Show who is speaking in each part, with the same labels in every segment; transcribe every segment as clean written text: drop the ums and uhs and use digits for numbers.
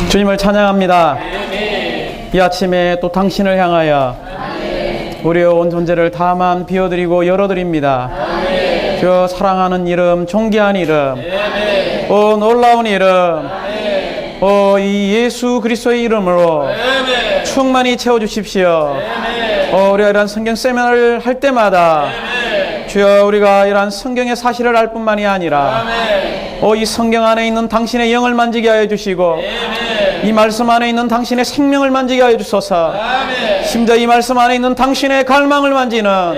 Speaker 1: 주님을 찬양합니다. 이 아침에 또 당신을 향하여 우리의 온 존재를 다만 비워드리고 열어드립니다. 주여 사랑하는 이름, 존귀한 이름, 놀라운 이름, 이 예수 그리스도의 이름으로 충만히 채워주십시오. 우리가 이러한 성경 세미나를 할 때마다 주여 우리가 이러한 성경의 사실을 알 뿐만이 아니라 이 성경 안에 있는 당신의 영을 만지게 하여 주시고 이 말씀 안에 있는 당신의 생명을 만지게 하여 주소서. 심지어 이 말씀 안에 있는 당신의 갈망을 만지는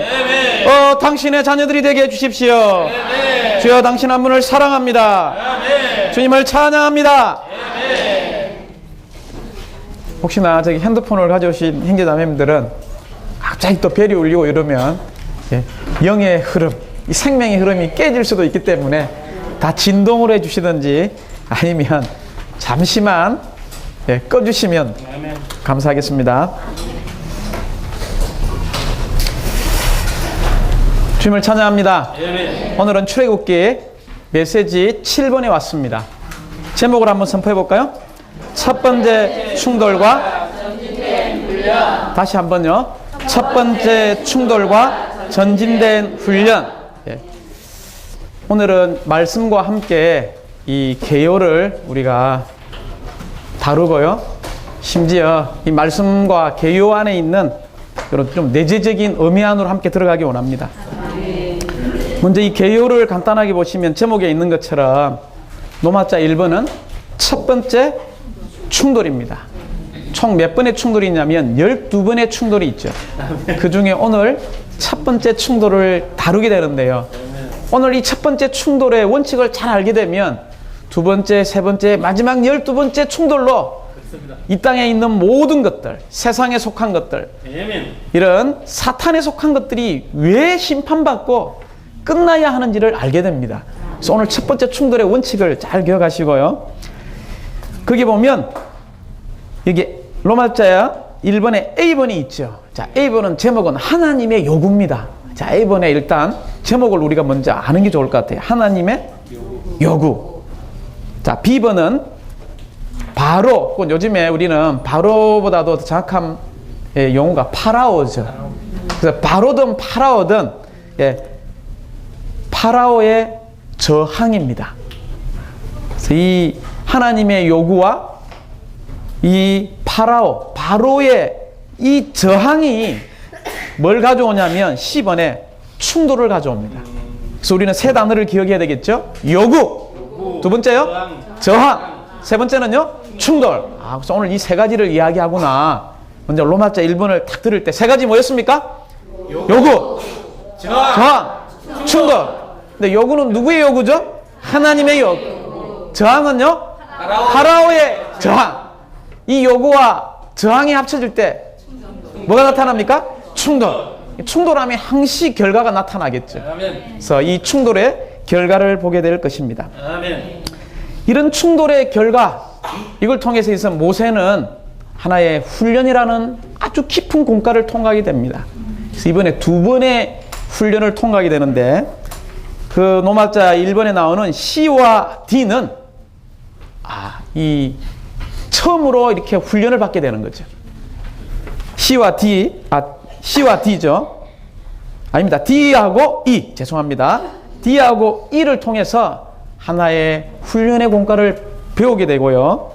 Speaker 1: 당신의 자녀들이 되게 해주십시오. 주여 당신 한 분을 사랑합니다. 주님을 찬양합니다. 혹시나 저기 핸드폰을 가져오신 형제자매님들은 갑자기 또 벨이 울리고 이러면 영의 흐름, 이 생명의 흐름이 깨질 수도 있기 때문에 다 진동을 해주시든지 아니면 잠시만 꺼주시면 감사하겠습니다. 주님을 찬양합니다. 오늘은 출애굽기 메시지 7번에 왔습니다. 제목을 한번 선포해 볼까요? 첫 번째 충돌과 다시 한번요. 첫 번째 충돌과 전진된 훈련. 오늘은 말씀과 함께 이 계요를 우리가 다루고요. 심지어 이 말씀과 계요 안에 있는 그런 좀 내재적인 의미 안으로 함께 들어가기 원합니다. 먼저 이 계요를 간단하게 보시면 제목에 있는 것처럼 노마자 1번은 첫 번째 충돌입니다. 총 몇 번의 충돌이 있냐면 12번의 충돌이 있죠. 그 중에 오늘 첫 번째 충돌을 다루게 되는데요. 오늘 이 첫 번째 충돌의 원칙을 잘 알게 되면 두 번째, 세 번째, 마지막 12번째 충돌로 이 땅에 있는 모든 것들, 세상에 속한 것들, 이런 사탄에 속한 것들이 왜 심판받고 끝나야 하는지를 알게 됩니다. 그래서 오늘 첫 번째 충돌의 원칙을 잘 기억하시고요. 거기 보면 여기 로마자 1번에 A번이 있죠. 자, A번은 제목은 하나님의 요구입니다. 자, A번에 일단 제목을 우리가 먼저 아는 게 좋을 것 같아요. 하나님의 요구. 자, B번은 바로, 요즘에 우리는 바로보다도 더 정확한 용어가 파라오죠. 그래서 바로든 파라오든 파라오의 저항입니다. 그래서 이 하나님의 요구와 이 바로의 이 저항이 뭘 가져오냐면 10번에 충돌을 가져옵니다. 그래서 우리는 세 단어를 기억해야 되겠죠? 요구. 두 번째요? 저항. 세 번째는요? 충돌. 그래서 오늘 이 세 가지를 이야기하구나. 먼저 로마자 1번을 딱 들을 때 세 가지 뭐였습니까? 요구, 저항, 충돌. 근데 요구는 누구의 요구죠? 하나님의 요구. 저항은요? 파라오의 저항. 이 요구와 저항이 합쳐질 때 뭐가 나타납니까? 충돌. 충돌하면 항시 결과가 나타나겠죠. 그래서 이 충돌의 결과를 보게 될 것입니다. 이런 충돌의 결과, 이걸 통해서 있어 모세는 하나의 훈련이라는 아주 깊은 공과를 통과하게 됩니다. 그래서 이번에 두 번의 훈련을 통과하게 되는데, 그 노마자 1번에 나오는 C와 D는 이 처음으로 이렇게 훈련을 받게 되는 거죠. C와 D죠. 아닙니다. D하고 E, 죄송합니다. D하고 E를 통해서 하나의 훈련의 공과를 배우게 되고요.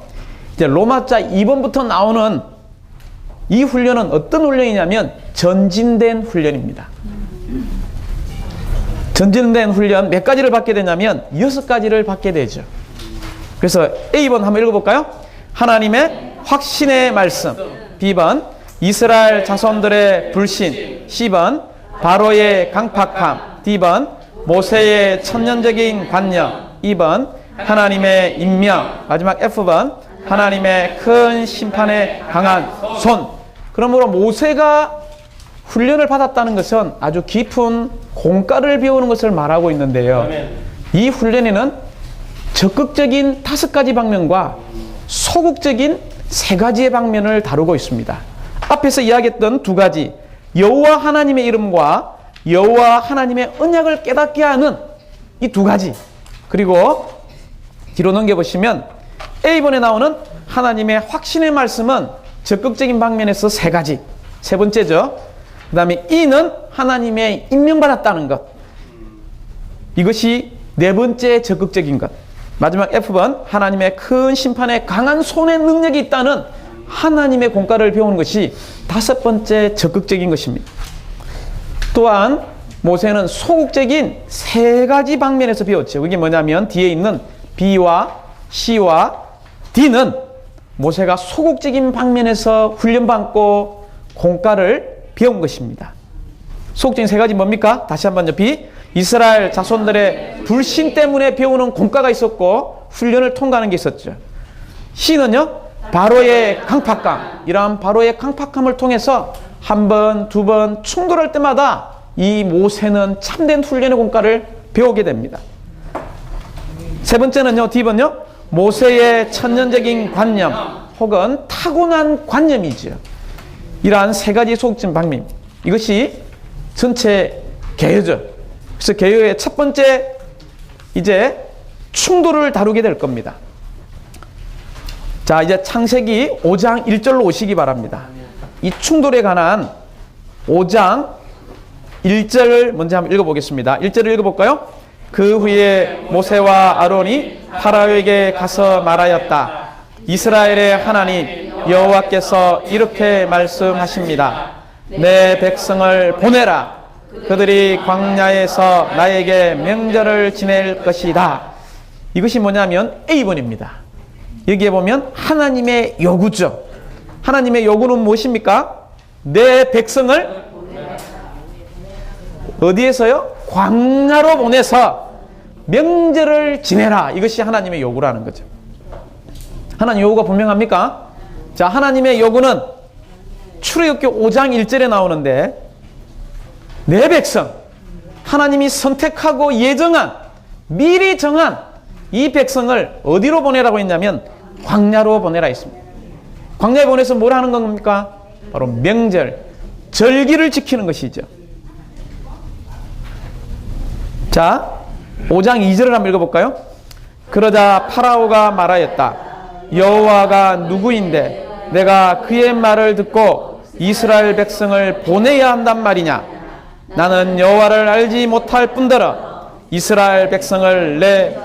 Speaker 1: 이제 로마자 2번부터 나오는 이 훈련은 어떤 훈련이냐면 전진된 훈련입니다. 전진된 훈련 몇 가지를 받게 되냐면 6가지를 받게 되죠. 그래서 A번 한번 읽어볼까요? 하나님의 확신의 말씀. B번 이스라엘 자손들의 불신. C번 바로의 강팍함. D번 모세의 천년적인 관념. 2번 하나님의 임명. 마지막 F번 하나님의 큰 심판의 강한 손. 그러므로 모세가 훈련을 받았다는 것은 아주 깊은 공과를 배우는 것을 말하고 있는데요. 이 훈련에는 적극적인 5가지 방면과 소극적인 3가지의 방면을 다루고 있습니다. 앞에서 이야기했던 2가지, 여호와 하나님의 이름과 여호와 하나님의 언약을 깨닫게 하는 이 2가지, 그리고 뒤로 넘겨보시면 A번에 나오는 하나님의 확신의 말씀은 적극적인 방면에서 세 가지. 세 번째죠. 그 다음에 E는 하나님의 임명받았다는 것. 이것이 네 번째 적극적인 것. 마지막 F번 하나님의 큰 심판에 강한 손의 능력이 있다는 하나님의 공과를 배우는 것이 다섯 번째 적극적인 것입니다. 또한 모세는 소극적인 세 가지 방면에서 배웠죠. 그게 뭐냐면 뒤에 있는 B와 C와 D는 모세가 소극적인 방면에서 훈련받고 공과를 배운 것입니다. 소극적인 세 가지 뭡니까? 다시 한번요. B. 이스라엘 자손들의 불신 때문에 배우는 공과가 있었고 훈련을 통과하는 게 있었죠. C는요. 바로의 강팍감. 이러한 바로의 강팍감을 통해서 한 번, 두 번 충돌할 때마다 이 모세는 참된 훈련의 공과를 배우게 됩니다. 세 번째는요. D번요. 모세의 천년적인 관념 혹은 타고난 관념이죠. 이러한 세 가지 소극적인 방면. 이것이 전체 개요죠. 그래서 개요의 첫 번째 이제 충돌을 다루게 될 겁니다. 자, 이제 창세기 5장 1절로 오시기 바랍니다. 이 충돌에 관한 5장 1절을 먼저 한번 읽어보겠습니다. 1절을 읽어볼까요? 그 후에 모세와 아론이 파라오에게 가서 말하였다. 이스라엘의 하나님 여호와께서 이렇게 말씀하십니다. 내 백성을 보내라. 그들이 광야에서 나에게 명절을 지낼 것이다. 이것이 뭐냐면 A번입니다. 여기에 보면 하나님의 요구죠. 하나님의 요구는 무엇입니까? 내 백성을 어디에서요? 광야로 보내서 명절을 지내라. 이것이 하나님의 요구라는 거죠. 하나님 요구가 분명합니까? 자, 하나님의 요구는 출애굽기 5장 1절에 나오는데 내 백성, 하나님이 선택하고 예정한, 미리 정한 이 백성을 어디로 보내라고 했냐면 광야로 보내라 했습니다. 광야에 보내서 뭘 하는 겁니까? 바로 명절, 절기를 지키는 것이죠. 자, 5장 2절을 한번 읽어볼까요? 그러자 파라오가 말하였다. 여호와가 누구인데 내가 그의 말을 듣고 이스라엘 백성을 보내야 한단 말이냐? 나는 여호와를 알지 못할 뿐더러 이스라엘 백성을 내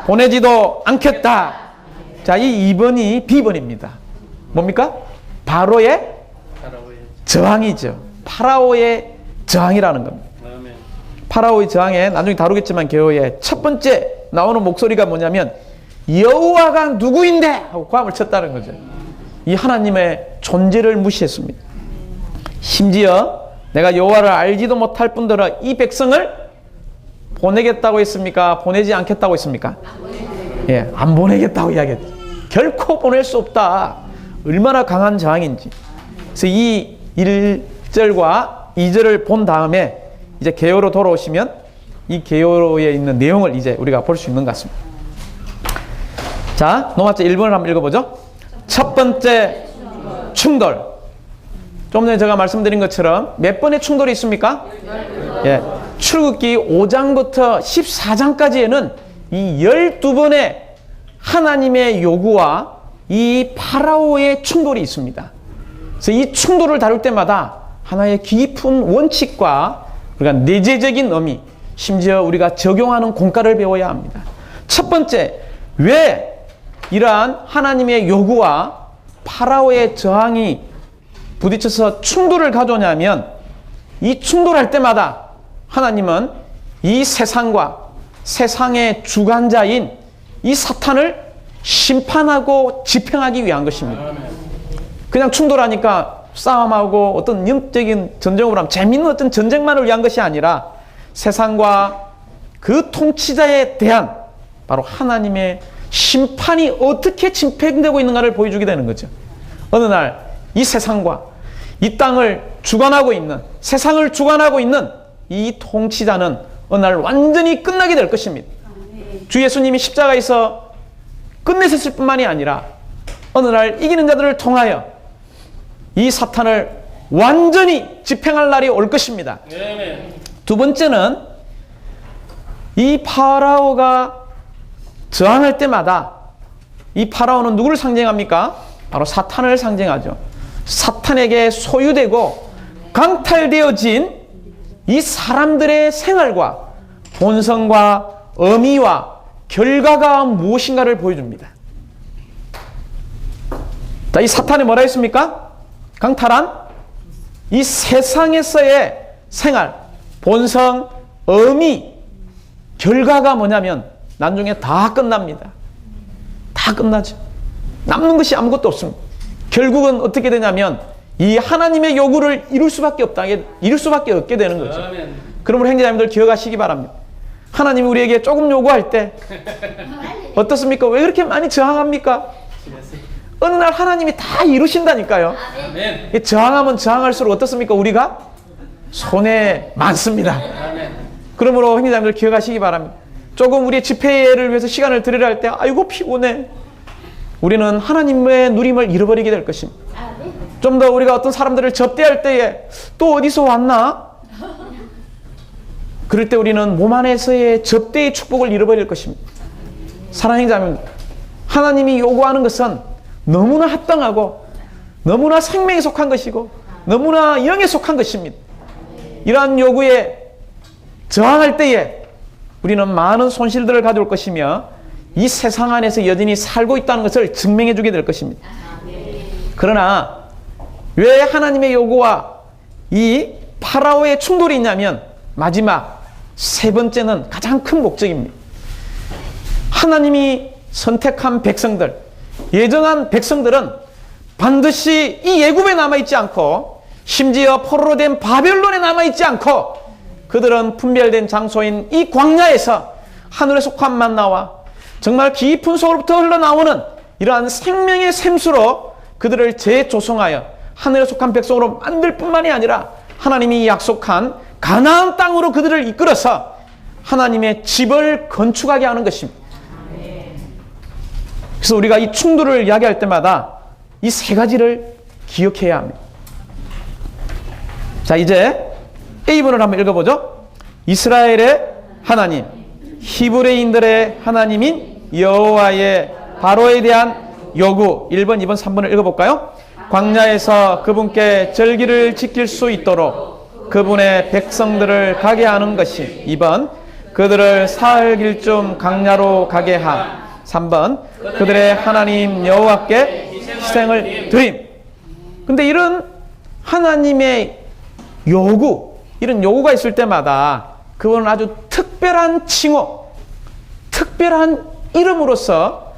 Speaker 1: 보내지도 않겠다. 자, 이 2번이 B번입니다. 뭡니까? 바로의 저항이죠. 파라오의 저항이라는 겁니다. 파라오의 저항에 나중에 다루겠지만 개요의 첫 번째 나오는 목소리가 뭐냐면 여호와가 누구인데? 하고 고함을 쳤다는 거죠. 이 하나님의 존재를 무시했습니다. 심지어 내가 여호와를 알지도 못할 뿐더러 이 백성을 보내겠다고 했습니까? 보내지 않겠다고 했습니까? 예, 안 보내겠다고 이야기했죠. 결코 보낼 수 없다. 얼마나 강한 저항인지. 그래서 이 1절과 2절을 본 다음에 이제 개요로 돌아오시면 이 개요에 있는 내용을 이제 우리가 볼 수 있는 것 같습니다. 자, 노마자 1번을 한번 읽어보죠. 첫 번째 충돌. 좀 전에 제가 말씀드린 것처럼 몇 번의 충돌이 있습니까? 예, 출애굽기 5장부터 14장까지에는 이 12번의 하나님의 요구와 이 파라오의 충돌이 있습니다. 그래서 이 충돌을 다룰 때마다 하나의 깊은 원칙과 우리가 내재적인 의미, 심지어 우리가 적용하는 공과를 배워야 합니다. 첫 번째, 왜 이러한 하나님의 요구와 파라오의 저항이 부딪혀서 충돌을 가져오냐면 이 충돌할 때마다 하나님은 이 세상과 세상의 주관자인 이 사탄을 심판하고 집행하기 위한 것입니다. 그냥 충돌하니까 싸움하고 어떤 영적인 전쟁으로 하면 재밌는 어떤 전쟁만을 위한 것이 아니라 세상과 그 통치자에 대한 바로 하나님의 심판이 어떻게 집행되고 있는가를 보여주게 되는 거죠. 어느 날 이 세상과 이 땅을 주관하고 있는, 세상을 주관하고 있는 이 통치자는 어느 날 완전히 끝나게 될 것입니다. 주 예수님이 십자가에서 끝내셨을 뿐만이 아니라 어느 날 이기는 자들을 통하여 이 사탄을 완전히 집행할 날이 올 것입니다. 두 번째는 이 파라오가 저항할 때마다 이 파라오는 누구를 상징합니까? 바로 사탄을 상징하죠. 사탄에게 소유되고 강탈되어진 이 사람들의 생활과 본성과 의미와 결과가 무엇인가를 보여줍니다. 자, 이 사탄이 뭐라 했습니까? 강탈한 이 세상에서의 생활, 본성, 의미, 결과가 뭐냐면 나중에 다 끝납니다. 다 끝나죠. 남는 것이 아무것도 없습니다. 결국은 어떻게 되냐면 이 하나님의 요구를 이룰 수밖에 없게 되는 거죠. 그러므로 형제자매들 기억하시기 바랍니다. 하나님이 우리에게 조금 요구할 때 어떻습니까? 왜 그렇게 많이 저항합니까? 어느 날 하나님이 다 이루신다니까요. 저항하면 저항할수록 어떻습니까? 우리가 손해 많습니다. 그러므로 형제자매들 기억하시기 바랍니다. 조금 우리의 집회를 위해서 시간을 드리려 할 때 아이고 피곤해. 우리는 하나님의 누림을 잃어버리게 될 것입니다. 좀 더 우리가 어떤 사람들을 접대할 때에 또 어디서 왔나? 그럴 때 우리는 몸 안에서의 접대의 축복을 잃어버릴 것입니다. 사랑하는 자매들, 하나님이 요구하는 것은 너무나 합당하고 너무나 생명에 속한 것이고 너무나 영에 속한 것입니다. 이러한 요구에 저항할 때에 우리는 많은 손실들을 가져올 것이며 이 세상 안에서 여전히 살고 있다는 것을 증명해 주게 될 것입니다. 그러나 왜 하나님의 요구와 이 파라오의 충돌이 있냐면 마지막 세 번째는 가장 큰 목적입니다. 하나님이 선택한 백성들, 예정한 백성들은 반드시 이 애굽에 남아있지 않고 심지어 포로로 된 바벨론에 남아있지 않고 그들은 분별된 장소인 이 광야에서 하늘에 속한 만나와 정말 깊은 속으로부터 흘러나오는 이러한 생명의 샘수로 그들을 재조성하여 하늘에 속한 백성으로 만들 뿐만이 아니라 하나님이 약속한 가나안 땅으로 그들을 이끌어서 하나님의 집을 건축하게 하는 것입니다. 그래서 우리가 이 충돌을 이야기할 때마다 이 세 가지를 기억해야 합니다. 자, 이제 A번을 한번 읽어보죠. 이스라엘의 하나님, 히브리인들의 하나님인 여호와의 바로에 대한 요구. 1번, 2번, 3번을 읽어볼까요? 광야에서 그분께 절기를 지킬 수 있도록 그분의 백성들을 가게 하는 것이. 2번, 그들을 사흘 길쯤 광야로 가게 함. 3번, 그들의 하나님 여호와께 희생을 드림. 근데 이런 하나님의 요구, 이런 요구가 있을 때마다 그분은 아주 특별한 칭호, 특별한 이름으로서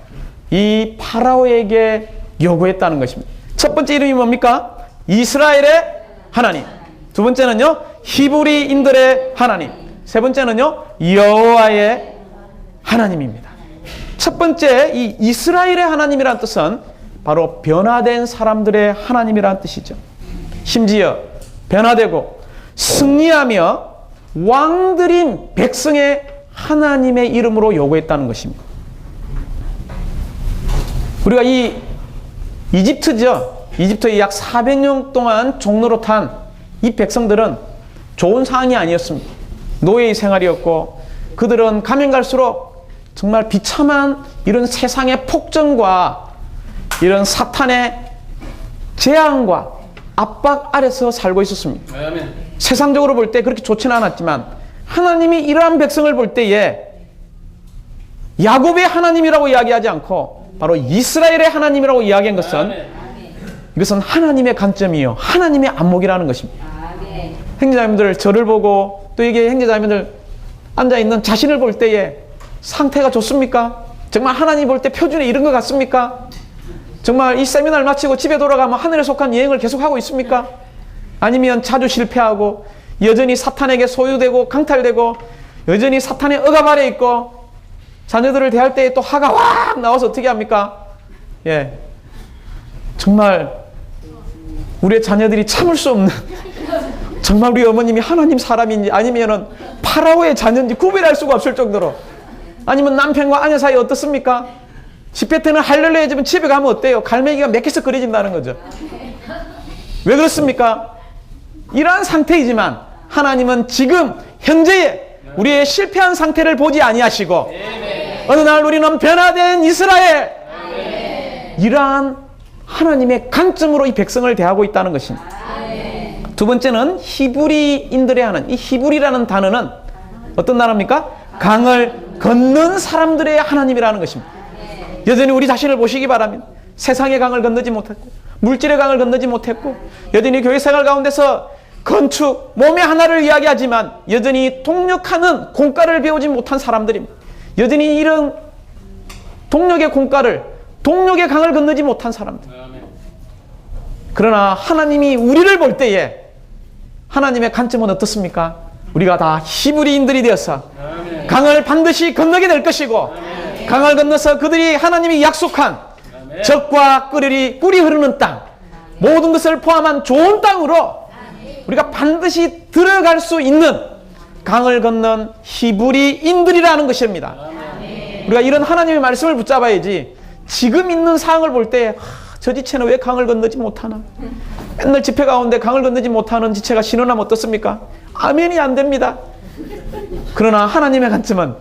Speaker 1: 이 파라오에게 요구했다는 것입니다. 첫 번째 이름이 뭡니까? 이스라엘의 하나님. 두 번째는요, 히브리인들의 하나님. 세 번째는요, 여호와의 하나님입니다. 첫 번째 이 이스라엘의 하나님이라는 뜻은 바로 변화된 사람들의 하나님이라는 뜻이죠. 심지어 변화되고 승리하며 왕들인 백성의 하나님의 이름으로 요구했다는 것입니다. 우리가 이 이집트죠. 이집트에 약 400년 동안 종로로 탄 이 백성들은 좋은 상황이 아니었습니다. 노예의 생활이었고 그들은 가면 갈수록 정말 비참한 이런 세상의 폭정과 이런 사탄의 재앙과 압박 아래서 살고 있었습니다. 아멘. 세상적으로 볼 때 그렇게 좋지는 않았지만 하나님이 이러한 백성을 볼 때에 야곱의 하나님이라고 이야기하지 않고 바로 이스라엘의 하나님이라고 이야기한 것은 아멘. 이것은 하나님의 관점이요 하나님의 안목이라는 것입니다. 형제자매들 저를 보고 또 이게 형제자매들 앉아있는 자신을 볼 때에 상태가 좋습니까? 정말 하나님 볼 때 표준에 이른 것 같습니까? 정말 이 세미나를 마치고 집에 돌아가면 하늘에 속한 여행을 계속하고 있습니까? 아니면 자주 실패하고 여전히 사탄에게 소유되고 강탈되고 여전히 사탄의 억압 아래 있고 자녀들을 대할 때에 또 화가 확 나와서 어떻게 합니까? 예, 정말 우리의 자녀들이 참을 수 없는 정말 우리 어머님이 하나님 사람인지 아니면은 파라오의 자녀인지 구별할 수가 없을 정도로 아니면 남편과 아내 사이 어떻습니까? 집회 때는 할렐루야 해주면 집에 가면 어때요? 갈매기가 맥혀서 그려진다는 거죠. 왜 그렇습니까? 이러한 상태이지만 하나님은 지금 현재의 우리의 실패한 상태를 보지 아니하시고 어느 날 우리는 변화된 이스라엘 이러한 하나님의 관점으로 이 백성을 대하고 있다는 것입니다. 두 번째는 히브리인들의 하나님. 이 히브리라는 단어는 어떤 단어입니까? 강을 건넌 사람들의 하나님이라는 것입니다. 여전히 우리 자신을 보시기 바랍니다. 세상의 강을 건너지 못했고, 물질의 강을 건너지 못했고, 여전히 교회 생활 가운데서 건축, 몸의 하나를 이야기하지만 여전히 동력하는 공과를 배우지 못한 사람들입니다. 여전히 이런 동력의 공과를, 동력의 강을 건너지 못한 사람들. 그러나 하나님이 우리를 볼 때에 하나님의 관점은 어떻습니까? 우리가 다 히브리인들이 되어서 강을 반드시 건너게 될 것이고, 강을 건너서 그들이 하나님이 약속한 적과 꿀이 흐르는 땅, 모든 것을 포함한 좋은 땅으로 우리가 반드시 들어갈 수 있는 강을 건넌 히브리인들이라는 것입니다. 우리가 이런 하나님의 말씀을 붙잡아야지 지금 있는 상황을 볼 때 저 지체는 왜 강을 건너지 못하나? 맨날 집회 가운데 강을 건너지 못하는 지체가 신원하면 어떻습니까? 아멘이 안 됩니다. 그러나 하나님의 관점은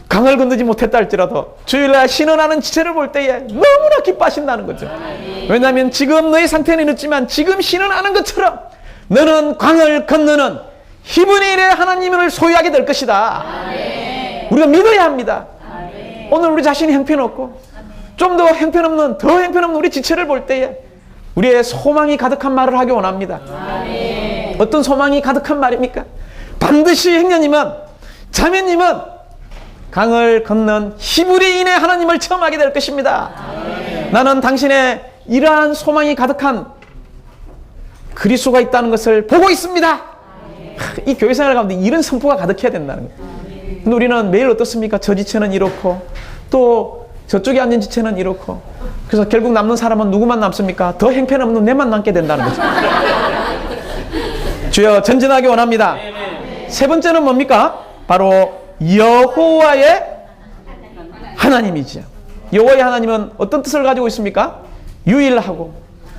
Speaker 1: 강을 건너지 못했다 할지라도 주일날 신원하는 지체를 볼 때에 너무나 기뻐하신다는 거죠. 왜냐하면 지금 너의 상태는 이렇지만 지금 신원하는 것처럼 너는 강을 건너는 히브리인의 하나님을 소유하게 될 것이다. 우리가 믿어야 합니다. 오늘 우리 자신이 형편없고 좀 더 형편없는 우리 지체를 볼 때에 우리의 소망이 가득한 말을 하기 원합니다. 어떤 소망이 가득한 말입니까? 반드시 형제님은, 자매님은 강을 건넌 히브리인의 하나님을 체험하게 될 것입니다. 나는 당신의 이러한 소망이 가득한 그리스도가 있다는 것을 보고 있습니다. 이 교회 생활 가운데 이런 선포가 가득해야 된다는 거예요. 근데 우리는 매일 어떻습니까? 저 지체는 이렇고 또 저쪽에 앉은 지체는 이렇고, 그래서 결국 남는 사람은 누구만 남습니까? 더 형편없는 내만 남게 된다는 거죠. 주여 전진하기 원합니다. 세 번째는 뭡니까? 바로 여호와의 하나님이죠. 여호와의 하나님은 어떤 뜻을 가지고 있습니까? 유일하고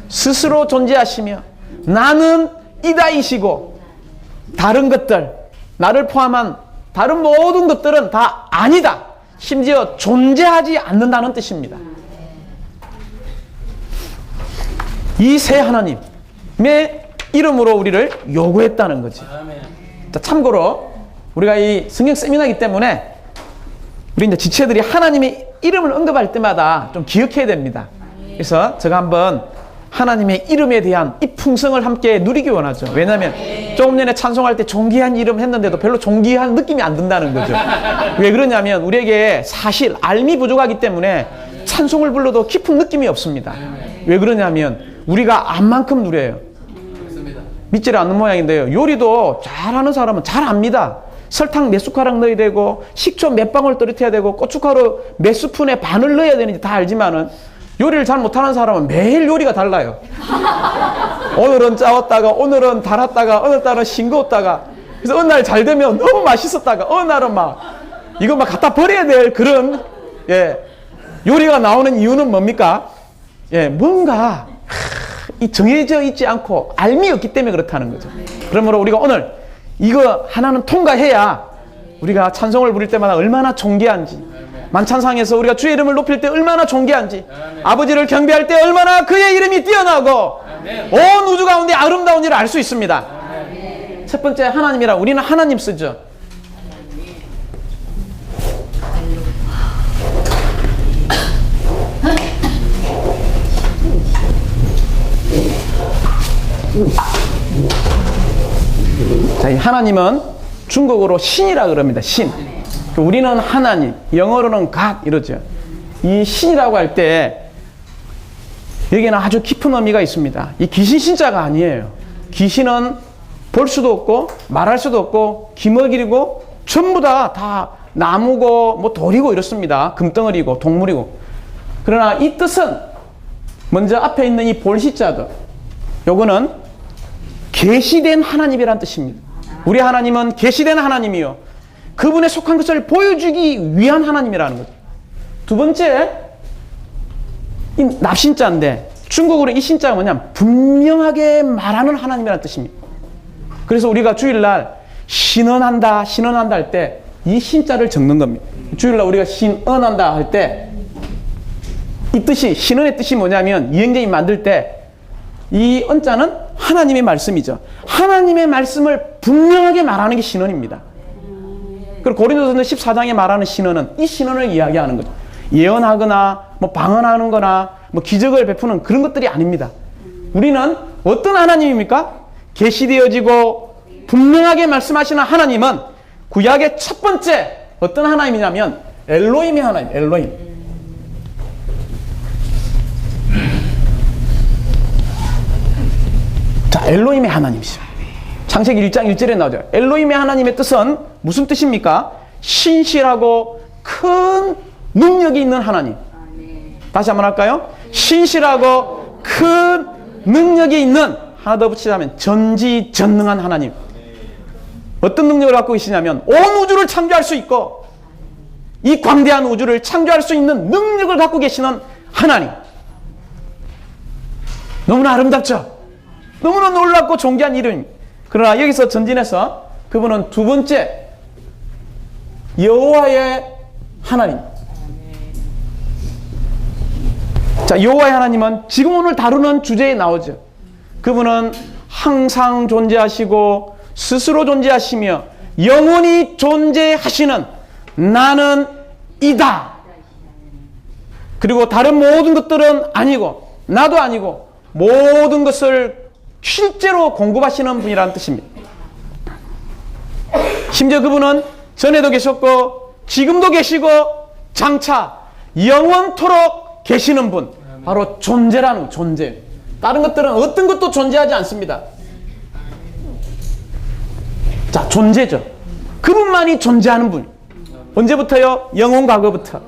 Speaker 1: 스스로 존재하시며 나는 이다이시고 다른 것들, 나를 포함한 다른 모든 것들은 다 아니다. 심지어 존재하지 않는다는 뜻입니다. 이 세 하나님의 이름으로 우리를 요구했다는 거지. 자, 참고로 우리가 이 성경 세미나이기 때문에 우리 이제 지체들이 하나님의 이름을 언급할 때마다 좀 기억해야 됩니다. 그래서 제가 한번 하나님의 이름에 대한 이 풍성을 함께 누리기 원하죠. 왜냐하면 조금 전에 찬송할 때 존귀한 이름 했는데도 별로 존귀한 느낌이 안 든다는 거죠. 왜 그러냐면 우리에게 사실 알미 부족하기 때문에 찬송을 불러도 깊은 느낌이 없습니다. 왜 그러냐면 우리가 암만큼 누려요. 믿지 않는 모양인데요. 요리도 잘하는 사람은 잘 압니다. 설탕 몇 숟가락 넣어야 되고 식초 몇 방울 떨어뜨려야 되고 고춧가루 몇 스푼에 반을 넣어야 되는지 다 알지만은 요리를 잘 못하는 사람은 매일 요리가 달라요. 오늘은 짜웠다가 오늘은 달았다가 어느 날은 싱거웠다가, 그래서 어느 날 잘 되면 너무 맛있었다가 어느 날은 막 이거 막 갖다 버려야 될 그런 요리가 나오는 이유는 뭡니까? 뭔가 이 정해져 있지 않고 알미 없기 때문에 그렇다는 거죠. 그러므로 우리가 오늘 이거 하나는 통과해야 우리가 찬송을 부릴 때마다 얼마나 존귀한지, 만찬상에서 우리가 주의 이름을 높일 때 얼마나 존귀한지, 아버지를 경배할 때 얼마나 그의 이름이 뛰어나고 온 우주 가운데 아름다운 일을 알 수 있습니다. 첫 번째 하나님이라, 우리는 하나님 쓰죠. 자, 이 하나님은 중국어로 신이라 그럽니다. 신. 우리는 하나님, 영어로는 God 이러죠. 이 신이라고 할 때 여기에는 아주 깊은 의미가 있습니다. 이 귀신 신자가 아니에요. 귀신은 볼 수도 없고 말할 수도 없고 기먹이고 전부 다 나무고 뭐 돌이고 이렇습니다. 금덩어리고 동물이고. 그러나 이 뜻은 먼저 앞에 있는 이 볼시자들, 요거는 계시된 하나님이란 뜻입니다. 우리 하나님은 계시된 하나님이요, 그분에 속한 것을 보여주기 위한 하나님이라는 거죠. 두 번째, 이 납신자인데 중국어로 이 신자가 뭐냐면 분명하게 말하는 하나님이라는 뜻입니다. 그래서 우리가 주일날 신언한다 할 때 이 신자를 적는 겁니다. 주일날 우리가 신언한다 할 때 이 뜻이, 신언의 뜻이 뭐냐면 이행제이 만들 때 이 언자는 하나님의 말씀이죠. 하나님의 말씀을 분명하게 말하는 게 신언입니다. 그리고 고린도전서 14장에 말하는 신언은 이 신언을 이야기하는 거죠. 예언하거나 뭐 방언하는 거나 뭐 기적을 베푸는 그런 것들이 아닙니다. 우리는 어떤 하나님입니까? 계시되어지고 분명하게 말씀하시는 하나님은 구약의 첫 번째 어떤 하나님이냐면 엘로힘의 하나님, 엘로힘. 자, 엘로힘의 하나님이죠. 창세기 1장 1절에 나오죠. 엘로힘의 하나님의 뜻은 무슨 뜻입니까? 신실하고 큰 능력이 있는 하나님. 다시 한번 할까요? 신실하고 큰 능력이 있는, 하나 더 붙이자면 전지전능한 하나님. 어떤 능력을 갖고 계시냐면 온 우주를 창조할 수 있고 이 광대한 우주를 창조할 수 있는 능력을 갖고 계시는 하나님. 너무나 아름답죠? 너무나 놀랍고 존귀한 이름. 그러나 여기서 전진해서 그분은 두 번째 여호와의 하나님. 자, 여호와의 하나님은 지금 오늘 다루는 주제에 나오죠. 그분은 항상 존재하시고 스스로 존재하시며 영원히 존재하시는 나는 이다. 그리고 다른 모든 것들은 아니고 나도 아니고 모든 것을 실제로 공급하시는 분이라는 뜻입니다. 심지어 그분은 전에도 계셨고 지금도 계시고 장차 영원토록 계시는 분, 바로 존재라는 존재. 다른 것들은 어떤 것도 존재하지 않습니다. 자, 존재죠. 그분만이 존재하는 분. 언제부터요? 영원 과거부터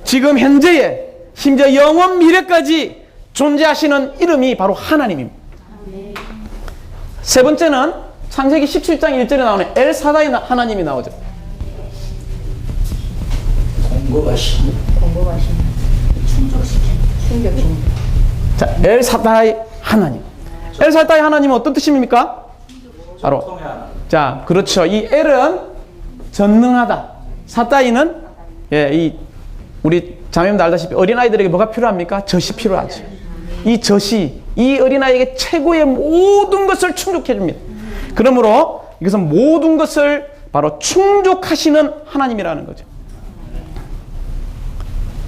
Speaker 1: 지금 현재에 심지어 영원 미래까지 존재하시는 이름이 바로 하나님입니다. 세 번째는 창세기 17장 1절에 나오는 엘사다이 하나님이 나오죠.
Speaker 2: 공급하시는 충족시키는.
Speaker 1: 자, 엘사다이 하나님. 엘사다이 하나님은 어떤 뜻입니까? 바로, 자, 그렇죠. 이 엘은 전능하다. 사다이는, 예, 이 우리 자매님도 알다시피 어린아이들에게 뭐가 필요합니까? 젖이 필요하죠. 이 젖이 이 어린아이에게 최고의 모든 것을 충족해 줍니다. 그러므로 이것은 모든 것을 바로 충족하시는 하나님이라는 거죠.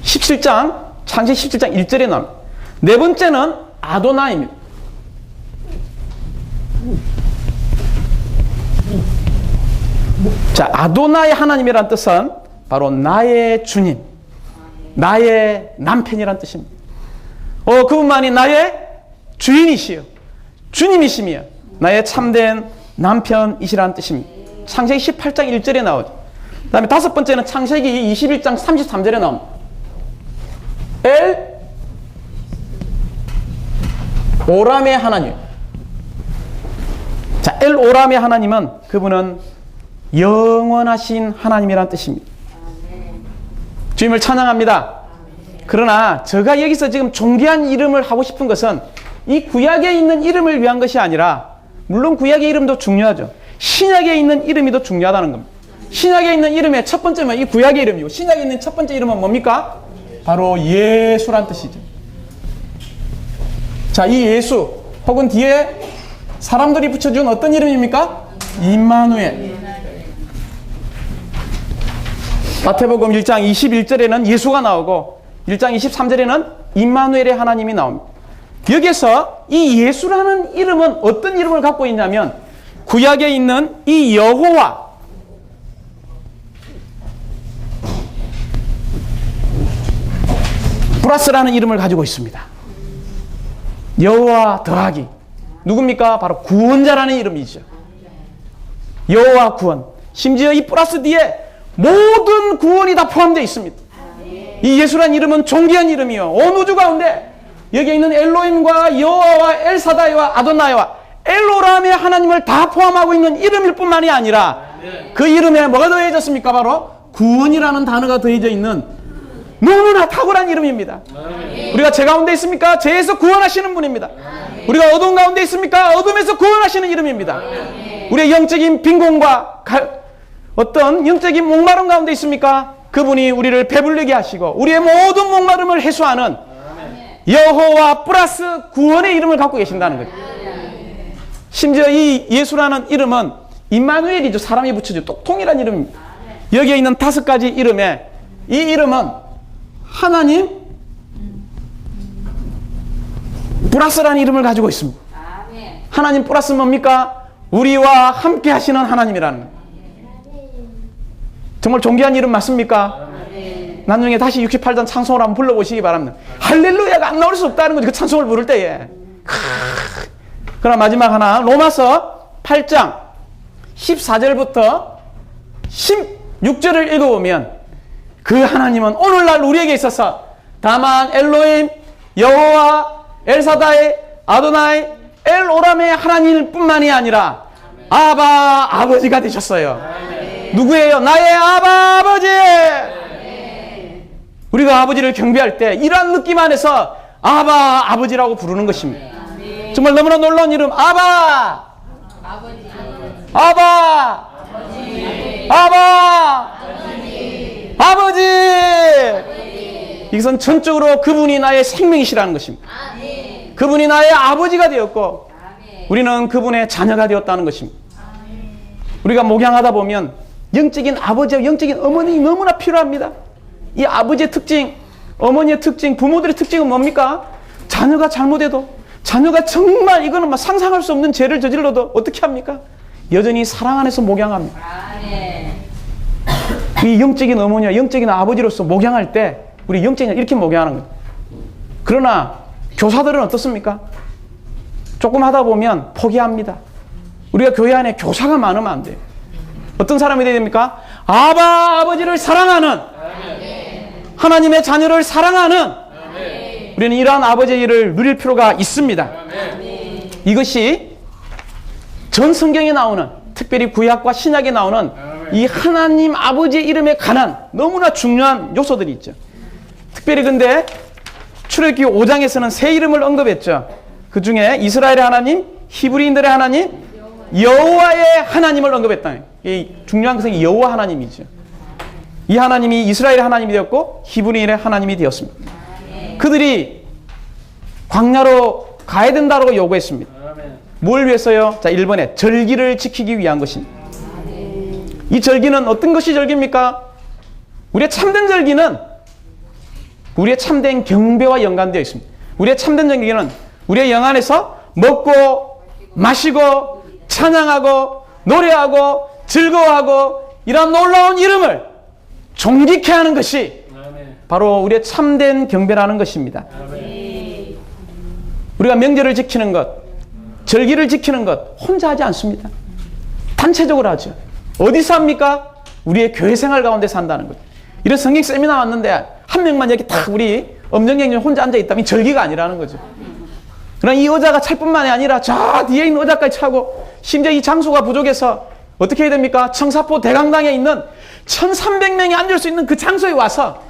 Speaker 1: 17장, 창세기 17장 1절에 나옵니다. 네 번째는 아도나이입니다. 자, 아도나이 하나님이라는 뜻은 바로 나의 주님, 나의 남편이라는 뜻입니다. 그분만이 나의 주인이시여, 주님이시며 나의 참된 남편이시라는 뜻입니다. 창세기 18장 1절에 나오죠. 그 다음에 다섯 번째는 창세기 21장 33절에 나옵니다. 엘 오람의 하나님. 자, 엘 오람의 하나님은 그분은 영원하신 하나님이라는 뜻입니다. 주님을 찬양합니다. 그러나 제가 여기서 지금 존귀한 이름을 하고 싶은 것은 이 구약에 있는 이름을 위한 것이 아니라, 물론 구약의 이름도 중요하죠. 신약에 있는 이름이 더 중요하다는 겁니다. 신약에 있는 이름의 첫 번째는 이 구약의 이름이고, 신약에 있는 첫 번째 이름은 뭡니까? 바로 예수란 뜻이죠. 자, 이 예수 혹은 뒤에 사람들이 붙여준 어떤 이름입니까? 임마누엘. 마태복음 1장 21절에는 예수가 나오고 1장 23절에는 임마누엘의 하나님이 나옵니다. 여기서 이 예수라는 이름은 어떤 이름을 갖고 있냐면, 구약에 있는 이 여호와, 플러스라는 이름을 가지고 있습니다. 여호와 더하기 누굽니까? 바로 구원자라는 이름이죠. 여호와 구원. 심지어 이 플러스 뒤에 모든 구원이 다 포함되어 있습니다. 이 예수라는 이름은 존귀한 이름이요, 온 우주 가운데 여기에 있는 엘로힘과 여호와와 엘사다이와 아도나이와 엘로람의 하나님을 다 포함하고 있는 이름일 뿐만이 아니라 그 이름에 뭐가 더해졌습니까? 바로 구원이라는 단어가 더해져 있는 너무나 탁월한 이름입니다. 우리가 제 가운데 있습니까? 죄에서 구원하시는 분입니다. 우리가 어둠 가운데 있습니까? 어둠에서 구원하시는 이름입니다. 우리의 영적인 빈곤과 어떤 영적인 목마름 가운데 있습니까? 그분이 우리를 배불리게 하시고 우리의 모든 목마름을 해소하는 여호와 플러스 구원의 이름을 갖고 계신다는 거죠. 심지어 이 예수라는 이름은 임마누엘이죠. 사람이 붙여줘. 똑통이라는 이름입니다. 여기에 있는 5가지 이름에 이 이름은 하나님 플러스라는 이름을 가지고 있습니다. 하나님 플러스 뭡니까? 우리와 함께 하시는 하나님이라는 거예요. 정말 존귀한 이름 맞습니까? 나중에 다시 68장 찬송을 한번 불러보시기 바랍니다. 할렐루야가 안 나올 수 없다는 거죠. 그 찬송을 부를 때에. 그럼 마지막 하나, 로마서 8장 14절부터 16절을 읽어보면 그 하나님은 오늘날 우리에게 있어서 다만 엘로힘, 여호와, 엘사다이, 아도나이, 엘오람의 하나님 뿐만이 아니라 아바 아버지가 되셨어요. 누구예요? 나의 아바 아버지. 우리가 아버지를 경배할 때 이러한 느낌 안에서 아바 아버지라고 부르는 것입니다. 정말 너무나 놀라운 이름 아바 아바 아바 아버지. 이것은 전적으로 그분이 나의 생명이시라는 것입니다. 그분이 나의 아버지가 되었고 우리는 그분의 자녀가 되었다는 것입니다. 우리가 목양하다 보면 영적인 아버지와 영적인 어머니 너무나 필요합니다. 이 아버지의 특징, 어머니의 특징, 부모들의 특징은 뭡니까? 자녀가 잘못해도, 자녀가 정말 이거는 막 상상할 수 없는 죄를 저질러도 어떻게 합니까? 여전히 사랑 안에서 목양합니다. 이 영적인 어머니와 영적인 아버지로서 목양할 때 우리 영적인 이렇게 목양하는 거예요. 그러나 교사들은 어떻습니까? 조금 하다 보면 포기합니다. 우리가 교회 안에 교사가 많으면 안 돼요. 어떤 사람이 되어야 됩니까? 아바 아버지를 사랑하는, 하나님의 자녀를 사랑하는, 우리는 이러한 아버지의 일을 누릴 필요가 있습니다. 이것이 전 성경에 나오는, 특별히 구약과 신약에 나오는 이 하나님 아버지의 이름에 관한 너무나 중요한 요소들이 있죠. 특별히 근데 출애굽기 5장에서는 세 이름을 언급했죠. 그 중에 이스라엘의 하나님, 히브리인들의 하나님, 여호와의 하나님을 언급했다. 이 중요한 것은 여호와 하나님이죠. 이 하나님이 이스라엘의 하나님이 되었고 히브리인의 하나님이 되었습니다. 그들이 광야로 가야 된다고 요구했습니다. 뭘 위해서요? 자, 1번에 절기를 지키기 위한 것입니다. 이 절기는 어떤 것이 절기입니까? 우리의 참된 절기는 우리의 참된 경배와 연관되어 있습니다. 우리의 참된 절기는 우리의 영 안에서 먹고 마시고 찬양하고 노래하고 즐거워하고 이런 놀라운 이름을 존귀케 하는 것이 바로 우리의 참된 경배라는 것입니다. 우리가 명절을 지키는 것, 절기를 지키는 것 혼자 하지 않습니다. 단체적으로 하죠. 어디서 합니까? 우리의 교회 생활 가운데서 한다는 거죠. 이런 성경 세미나 왔는데 한 명만 여기 딱 우리 엄정경님 혼자 앉아있다면 절기가 아니라는 거죠. 그러나 이 의자가 찰 뿐만이 아니라 저 뒤에 있는 의자까지 차고 심지어 이 장소가 부족해서 어떻게 해야 됩니까? 청사포 대강당에 있는 1300명이 앉을 수 있는 그 장소에 와서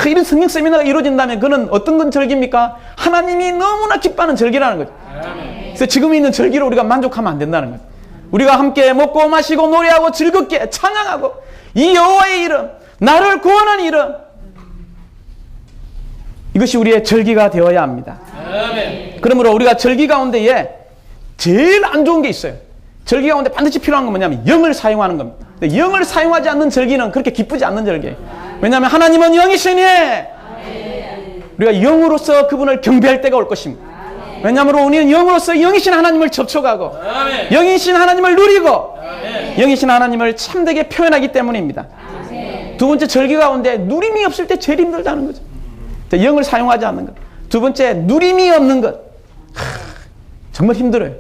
Speaker 1: 이런 성경 세미나가 이루어진다면 그는 어떤 건 절기입니까? 하나님이 너무나 기뻐하는 절기라는 거죠. 그래서 지금 있는 절기로 우리가 만족하면 안 된다는 거죠. 우리가 함께 먹고 마시고 노래하고 즐겁게 찬양하고 이 여호와의 이름, 나를 구원하는 이름, 이것이 우리의 절기가 되어야 합니다. 그러므로 우리가 절기 가운데에 제일 안 좋은 게 있어요. 절기 가운데 반드시 필요한 건 뭐냐면 영을 사용하는 겁니다. 근데 영을 사용하지 않는 절기는 그렇게 기쁘지 않는 절기예요. 왜냐하면 하나님은 영이시니 우리가 영으로서 그분을 경배할 때가 올 것입니다. 왜냐하면 우리는 영으로서 영이신 하나님을 접촉하고 영이신 하나님을 누리고 영이신 하나님을 참되게 표현하기 때문입니다. 두 번째, 절기 가운데 누림이 없을 때 제일 힘들다는 거죠. 영을 사용하지 않는 것. 두 번째, 누림이 없는 것. 정말 힘들어요.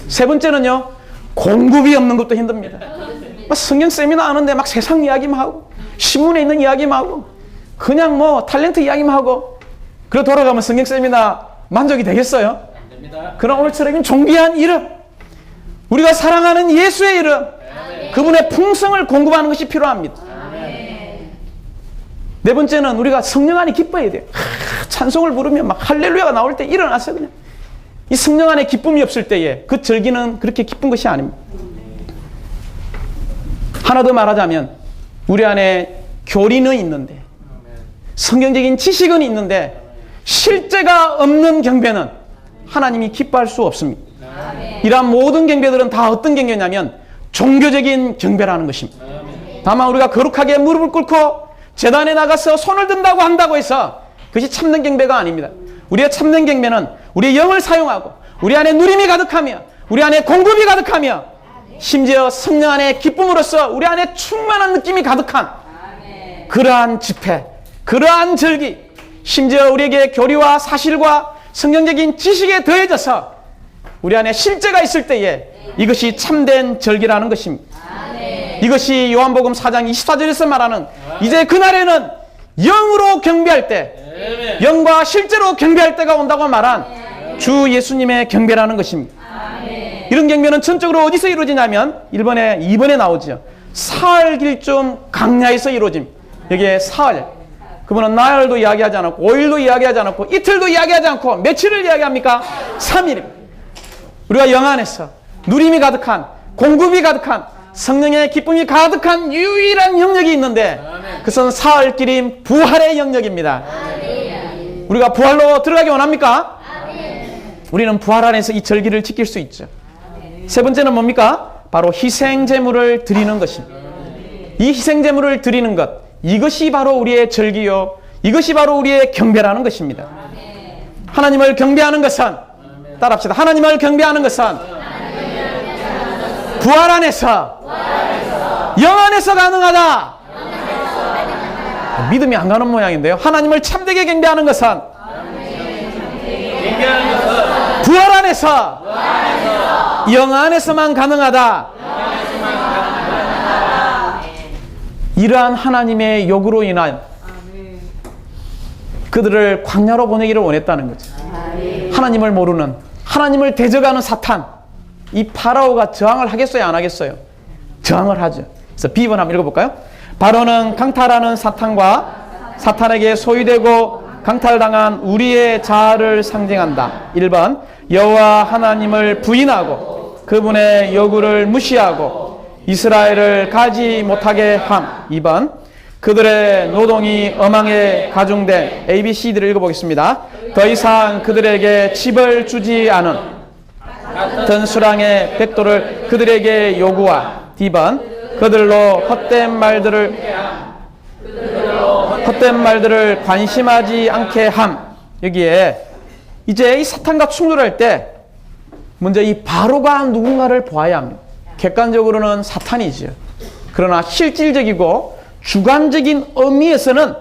Speaker 1: 세 번째는요, 공급이 없는 것도 힘듭니다. 막 성경 세미나 하는데 막 세상 이야기만 하고 신문에 있는 이야기만 하고 그냥 뭐 탤런트 이야기만 하고 그러 돌아가면 성경 세미나 만족이 되겠어요? 그럼 오늘처럼 존귀한 이름, 우리가 사랑하는 예수의 이름, 그분의 풍성을 공급하는 것이 필요합니다. 네 번째는 우리가 성령 안에 기뻐해야 돼요. 찬송을 부르면 막 할렐루야가 나올 때 일어나서 그냥 이 성령 안에 기쁨이 없을 때에 그 절기는 그렇게 기쁜 것이 아닙니다. 하나 더 말하자면 우리 안에 교리는 있는데 성경적인 지식은 있는데 실제가 없는 경배는 하나님이 기뻐할 수 없습니다. 이러한 모든 경배들은 다 어떤 경배냐면 종교적인 경배라는 것입니다. 다만 우리가 거룩하게 무릎을 꿇고 제단에 나가서 손을 든다고 한다고 해서 그것이 참된 경배가 아닙니다. 우리의 참된 경배는 우리의 영을 사용하고 우리 안에 누림이 가득하며 우리 안에 공급이 가득하며 심지어 성령 안에 기쁨으로써 우리 안에 충만한 느낌이 가득한 그러한 집회, 그러한 절기, 심지어 우리에게 교리와 사실과 성경적인 지식에 더해져서 우리 안에 실제가 있을 때에 이것이 참된 절기라는 것입니다. 이것이 요한복음 4장 24절에서 말하는 이제 그날에는 영으로 경배할 때, 영과 실제로 경배할 때가 온다고 말한 주 예수님의 경배라는 것입니다. 이런 경배는 전적으로 어디서 이루어지냐면 2번에 나오죠. 사흘 길좀 강야에서 이루어집니다. 여기에 사흘, 그분은 나흘도 이야기하지 않았고 5일도 이야기하지 않았고 이틀도 이야기하지 않고 며칠을 이야기합니까? 3일입니다. 우리가 영 안에서 누림이 가득한, 공급이 가득한, 성령의 기쁨이 가득한 유일한 영역이 있는데 그것은 사흘길인 부활의 영역입니다. 우리가 부활로 들어가기 원합니까? 우리는 부활 안에서 이 절기를 지킬 수 있죠. 세 번째는 뭡니까? 바로 희생제물을 드리는 것입니다. 이 희생제물을 드리는 것, 이것이 바로 우리의 절기요, 이것이 바로 우리의 경배라는 것입니다. 하나님을 경배하는 것은, 따라합시다. 하나님을 경배하는 것은 부활 안에서, 영 안에서 가능하다. 믿음이 안 가는 모양인데요. 하나님을 참되게 경배하는 것은 부활 안에서, 영 안에서만 가능하다. 이러한 하나님의 요구로 인한 그들을 광야로 보내기를 원했다는 거죠. 하나님을 모르는, 하나님을 대적하는 사탄, 이 파라오가 저항을 하겠어요, 안 하겠어요? 저항을 하죠. 그래서 B번 한번 읽어볼까요? 바로는 강탈하는 사탄과 사탄에게 소유되고 강탈당한 우리의 자아를 상징한다. 1번, 여호와 하나님을 부인하고 그분의 요구를 무시하고 이스라엘을 가지 못하게 함. 2번, 그들의 노동이 엄하게 가중된 ABCD를 읽어보겠습니다. 더 이상 그들에게 집을 주지 않은 같은 수량의 백도를 그들에게 요구하. D번, 그들로 헛된 말들을 관심하지 않게 함. 여기에 이제 이 사탄과 충돌할 때 먼저 이 바로가 누군가를 보아야 합니다. 객관적으로는 사탄이죠. 그러나 실질적이고 주관적인 의미에서는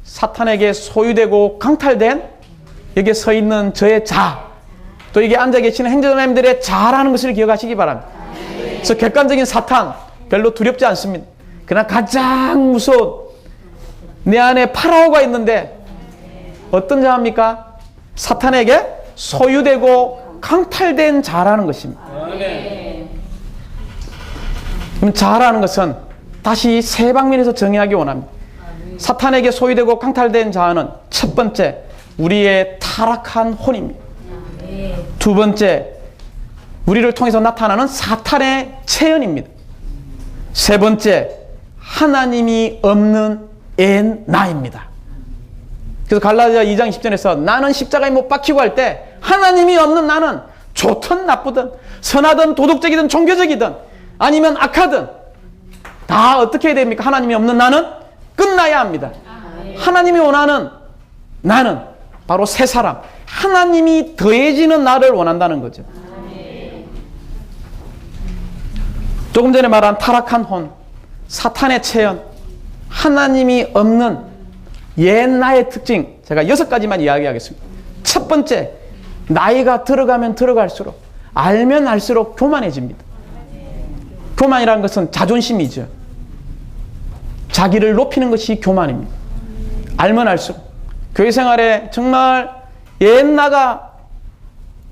Speaker 1: 사탄에게 소유되고 강탈된 여기에 서 있는 저의 자, 또 여기 앉아 계시는 행정자님들의 자라는 것을 기억하시기 바랍니다. 그래서 객관적인 사탄 별로 두렵지 않습니다. 그러나 가장 무서운 내 안에 파라오가 있는데 어떤 자입니까? 사탄에게 소유되고 강탈된 자라는 것입니다. 그럼 자라는 것은 다시 세 방면에서 정의하기 원합니다. 사탄에게 소유되고 강탈된 자아는 첫 번째, 우리의 타락한 혼입니다. 두 번째, 우리를 통해서 나타나는 사탄의 체현입니다. 세 번째, 하나님이 없는 엔 나입니다. 그래서 갈라디아 2장 10절에서 나는 십자가에 못 박히고 할 때 하나님이 없는 나는 좋든 나쁘든 선하든 도덕적이든 종교적이든 아니면 악하든 다 어떻게 해야 됩니까? 하나님이 없는 나는 끝나야 합니다. 하나님이 원하는 나는 바로 새 사람, 하나님이 더해지는 나를 원한다는 거죠. 조금 전에 말한 타락한 혼, 사탄의 체현, 하나님이 없는 옛 나의 특징, 제가 6가지만 이야기하겠습니다. 첫 번째, 나이가 들어가면 들어갈수록 알면 알수록 교만해집니다. 교만이라는 것은 자존심이죠. 자기를 높이는 것이 교만입니다. 알면 알수록 교회 생활에 정말 옛 나가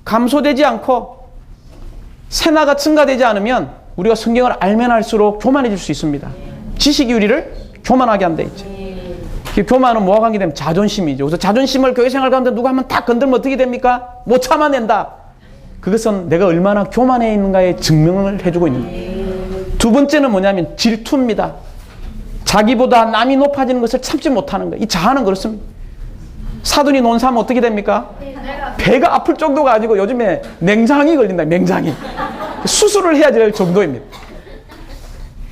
Speaker 1: 감소되지 않고 새 나가 증가되지 않으면 우리가 성경을 알면 알수록 교만해질 수 있습니다. 지식이 우리를 교만하게 한다 했죠. 교만은 뭐와 관계되면 자존심이죠. 그래서 자존심을 교회 생활 가운데 누가 한번 딱 건들면 어떻게 됩니까? 못 참아낸다. 그것은 내가 얼마나 교만해 있는가에 증명을 해주고 있는 거예요. 두 번째는 뭐냐면 질투입니다. 자기보다 남이 높아지는 것을 참지 못하는 거예요. 이 자아는 그렇습니다. 사돈이 논사하면 어떻게 됩니까? 배가 아플 정도가 아니고 요즘에 맹장이 걸린다. 맹장이. 수술을 해야 될 정도입니다.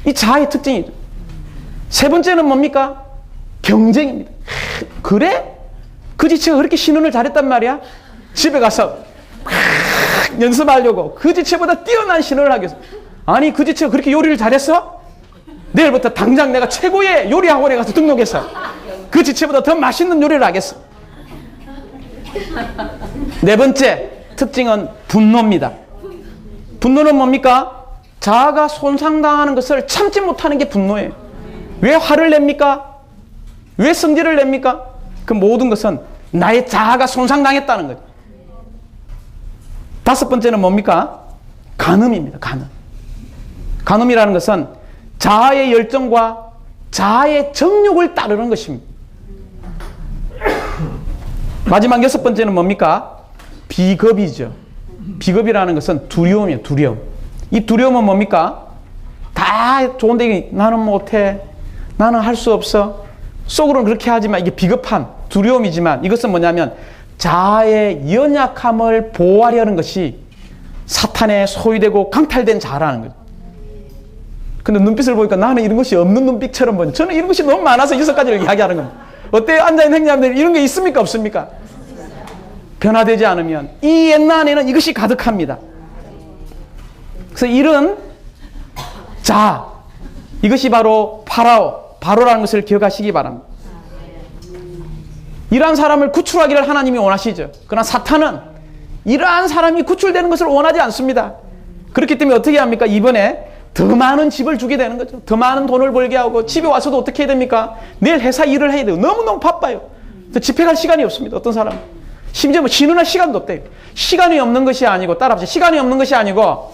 Speaker 1: 이 자아의 특징이죠. 세 번째는 뭡니까? 경쟁입니다. 그래? 그 지체가 그렇게 신혼을 잘했단 말이야? 집에 가서 연습하려고 그 지체보다 뛰어난 신혼을 하겠어. 아니 그 지체가 그렇게 요리를 잘했어? 내일부터 당장 내가 최고의 요리 학원에 가서 등록해서 그 지체보다 더 맛있는 요리를 하겠어. 네 번째 특징은 분노입니다. 분노는 뭡니까? 자아가 손상당하는 것을 참지 못하는 게 분노예요. 왜 화를 냅니까? 왜 성질을 냅니까? 그 모든 것은 나의 자아가 손상당했다는 거죠. 다섯 번째는 뭡니까? 간음입니다. 간음. 간음이라는 것은 자아의 열정과 자아의 정욕을 따르는 것입니다. 마지막 여섯 번째는 뭡니까? 비겁이죠. 비겁이라는 것은 두려움이에요. 두려움. 이 두려움은 뭡니까? 다 좋은데 나는 못해. 나는 할 수 없어. 속으로는 그렇게 하지만 이게 비겁한 두려움이지만 이것은 뭐냐면 자아의 연약함을 보호하려는 것이 사탄에 소유되고 강탈된 자라는 거죠. 근데 눈빛을 보니까 나는 이런 것이 없는 눈빛처럼 보여요. 저는 이런 것이 너무 많아서 6가지를 이야기하는 겁니다. 어때요? 앉아있는 행자분들 이런 게 있습니까? 없습니까? 변화되지 않으면 이 옛날 안에는 이것이 가득합니다. 그래서 이런 자아, 이것이 바로 바로라는 것을 기억하시기 바랍니다. 이러한 사람을 구출하기를 하나님이 원하시죠. 그러나 사탄은 이러한 사람이 구출되는 것을 원하지 않습니다. 그렇기 때문에 어떻게 합니까? 이번에 더 많은 집을 주게 되는 거죠. 더 많은 돈을 벌게 하고 집에 와서도 어떻게 해야 됩니까? 내일 회사 일을 해야 돼요. 너무너무 바빠요. 집회 갈 시간이 없습니다. 어떤 사람은. 심지어 뭐 신은할 시간도 없대요. 시간이 없는 것이 아니고 따라합시다. 시간이 없는 것이 아니고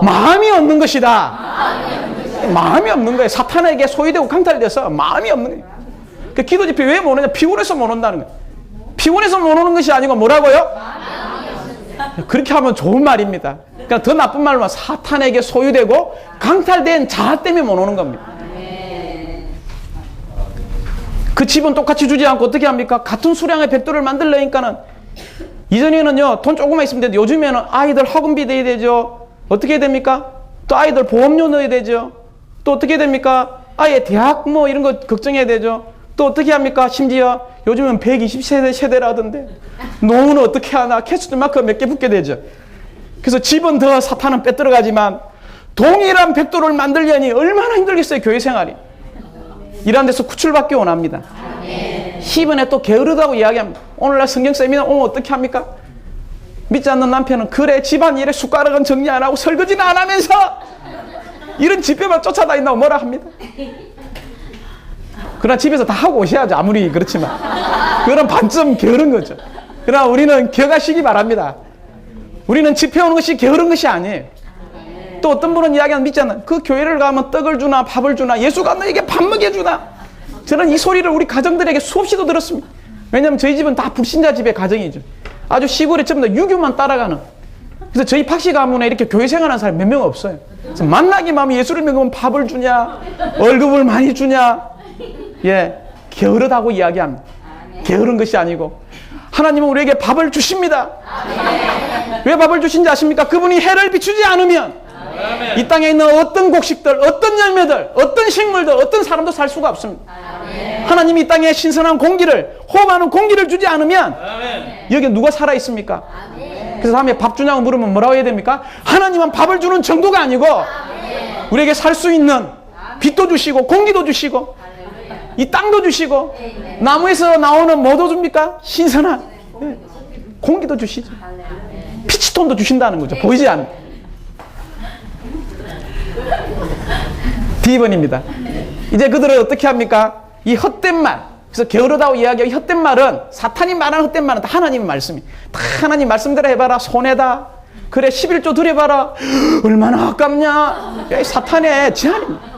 Speaker 1: 마음이 없는 것이다. 마음이 없는 거예요. 사탄에게 소유되고 강탈돼서 마음이 없는 거예요. 그 기도 집회 왜 못 오느냐? 피곤해서 못 온다는 거예요. 피곤해서 못 오는 것이 아니고 뭐라고요? 그렇게 하면 좋은 말입니다. 그러니까 더 나쁜 말로 사탄에게 소유되고 강탈된 자아 때문에 못 오는 겁니다. 그 집은 똑같이 주지 않고 어떻게 합니까? 같은 수량의 백도를 만들려니까는 이전에는요 돈 조금만 있으면 되는데 요즘에는 아이들 학원비 내야 되죠. 어떻게 해야 됩니까? 또 아이들 보험료 넣어야 되죠. 또 어떻게 됩니까? 아예 대학 뭐 이런 거 걱정해야 되죠. 또 어떻게 합니까? 심지어 요즘은 120세대 세대라던데 노후는 어떻게 하나? 캐스트 마크 몇 개 붙게 되죠. 그래서 집은 더 사탄은 빼들어가지만 동일한 백도를 만들려니 얼마나 힘들겠어요. 교회 생활이. 이런 데서 구출받기 원합니다. 이번에 또 게으르다고 이야기합니다. 오늘날 성경 세미나 오면 어떻게 합니까? 믿지 않는 남편은 그래 집안일에 숟가락은 정리 안 하고 설거지는 안 하면서 이런 집회만 쫓아다닌다고 뭐라 합니다. 그러나 집에서 다 하고 오셔야죠. 아무리 그렇지만. 그건 반쯤 게으른 거죠. 그러나 우리는 기억하시기 바랍니다. 우리는 집회 오는 것이 게으른 것이 아니에요. 또 어떤 분은 이야기하는 믿지 않는 그 교회를 가면 떡을 주나 밥을 주나 예수가 너에게 밥 먹여주나. 저는 이 소리를 우리 가정들에게 수없이도 들었습니다. 왜냐하면 저희 집은 다 불신자 집의 가정이죠. 아주 시골에 전부 다 유교만 따라가는. 그래서 저희 박씨 가문에 이렇게 교회 생활하는 사람이 몇 명 없어요. 그래서 만나기만 하면 예수를 믿으면 밥을 주냐 월급을 많이 주냐. 예, 게으르다고 이야기합니다. 게으른 것이 아니고 하나님은 우리에게 밥을 주십니다. 왜 밥을 주신지 아십니까? 그분이 해를 비추지 않으면 이 땅에 있는 어떤 곡식들, 어떤 열매들, 어떤 식물들, 어떤 사람도 살 수가 없습니다. 하나님이 이 땅에 신선한 공기를, 호흡하는 공기를 주지 않으면 여기 누가 살아있습니까? 그래서 다음에 밥 주냐고 물으면 뭐라고 해야 됩니까? 하나님은 밥을 주는 정도가 아니고 우리에게 살 수 있는 빛도 주시고 공기도 주시고 이 땅도 주시고 나무에서 나오는 뭐도 줍니까? 신선한 공기도 주시죠. 피치톤도 주신다는 거죠. 보이지 않는. D번입니다. 이제 그들은 어떻게 합니까? 이 헛된 말. 그래서 게으르다고 이야기하고 헛된 말은 사탄이 말하는 헛된 말은 다 하나님의 말씀이. 다 하나님 말씀대로 해봐라. 손해다. 그래 11조 드려봐라. 얼마나 아깝냐. 야, 사탄의 제한입니다.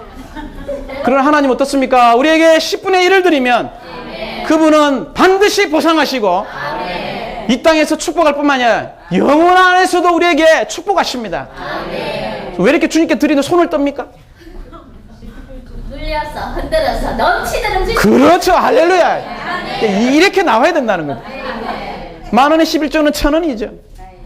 Speaker 1: 그러나 하나님 어떻습니까? 우리에게 10분의 1을 드리면 그분은 반드시 보상하시고 이 땅에서 축복할 뿐만 아니라 영원 안에서도 우리에게 축복하십니다. 왜 이렇게 주님께 드리는 손을 떱니까?
Speaker 3: 눌려서 흔들어서 넘치도록
Speaker 1: 그렇죠. 할렐루야. 이렇게 나와야 된다는 거죠. 10,000원의 11조는 1,000원이죠.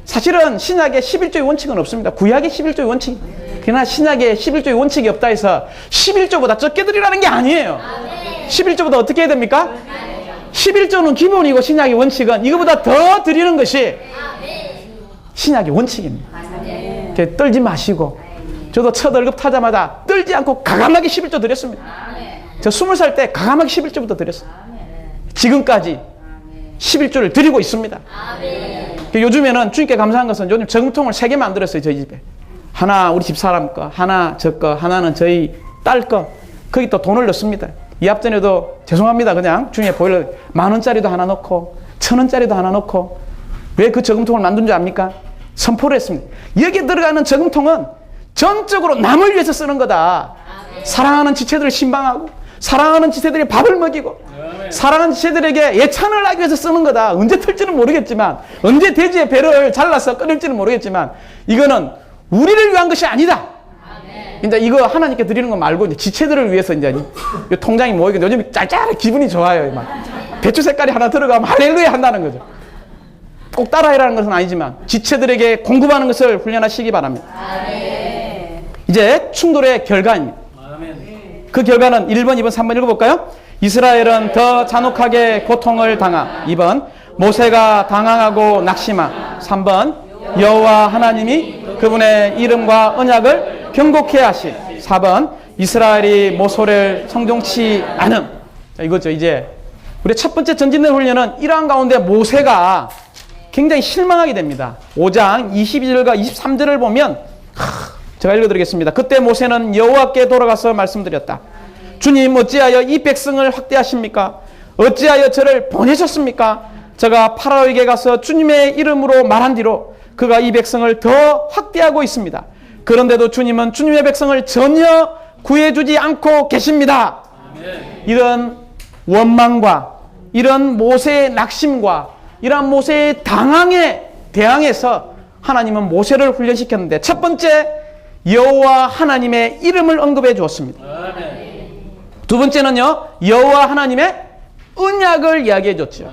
Speaker 1: 사실은 신약에 11조의 원칙은 없습니다. 구약에 11조의 원칙. 그러나 신약에 11조의 원칙이 없다 해서 11조보다 적게 드리라는 게 아니에요. 11조보다 어떻게 해야 됩니까? 11조는 기본이고 신약의 원칙은 이거보다 더 드리는 것이 신약의 원칙입니다. 떨지 마시고, 저도 첫 월급 타자마자 떨지 않고 가감하게 11조 드렸습니다. 저 20살 때 가감하게 11조부터 드렸어요. 지금까지 11조를 드리고 있습니다. 요즘에는 주님께 감사한 것은 요즘 저금통을 3개 만들었어요. 저희 집에 하나 우리 집사람 거, 하나 저 거, 하나는 저희 딸 거. 거기 또 돈을 넣습니다. 이 앞전에도 죄송합니다. 그냥 주님에 보일러 10,000원짜리도 하나 넣고 1,000원짜리도 하나 넣고. 왜 그 저금통을 만든 줄 압니까? 선포를 했습니다. 여기에 들어가는 저금통은 전적으로 남을 위해서 쓰는 거다. 사랑하는 지체들을 신방하고, 사랑하는 지체들이 밥을 먹이고, 사랑하는 지체들에게 예찬을 하기 위해서 쓰는 거다. 언제 틀지는 모르겠지만, 언제 돼지의 배를 잘라서 끊을지는 모르겠지만, 이거는 우리를 위한 것이 아니다. 이제 이거 하나님께 드리는 거 말고 이제 지체들을 위해서 이제 통장이 모이고, 요즘 짤짤해 기분이 좋아요. 막 배추 색깔이 하나 들어가면 할렐루야 한다는 거죠. 꼭 따라해라는 것은 아니지만 지체들에게 공급하는 것을 훈련하시기 바랍니다. 이제 충돌의 결과입니다. 그 결과는 1번, 2번, 3번 읽어볼까요? 이스라엘은 더 잔혹하게 고통을 당함. 2번, 모세가 당황하고 낙심함. 3번, 여호와 하나님이 그분의 이름과 언약을 경고케 하심. 4번, 이스라엘이 모소를 성종치 않음. 자, 이거죠. 이제 우리 첫 번째 전진된 훈련은 이러한 가운데 모세가 굉장히 실망하게 됩니다. 5장 22절과 23절을 보면 제가 읽어드리겠습니다. 그때 모세는 여호와께 돌아가서 말씀드렸다. 주님, 어찌하여 이 백성을 확대하십니까? 어찌하여 저를 보내셨습니까? 제가 파라오에게 가서 주님의 이름으로 말한 뒤로 그가 이 백성을 더 확대하고 있습니다. 그런데도 주님은 주님의 백성을 전혀 구해주지 않고 계십니다. 이런 원망과 이런 모세의 낙심과 이러한 모세의 당황에 대항해서 하나님은 모세를 훈련시켰는데, 첫 번째 여호와 하나님의 이름을 언급해 주었습니다. 두 번째는요, 여호와 하나님의 언약을 이야기해 줬죠.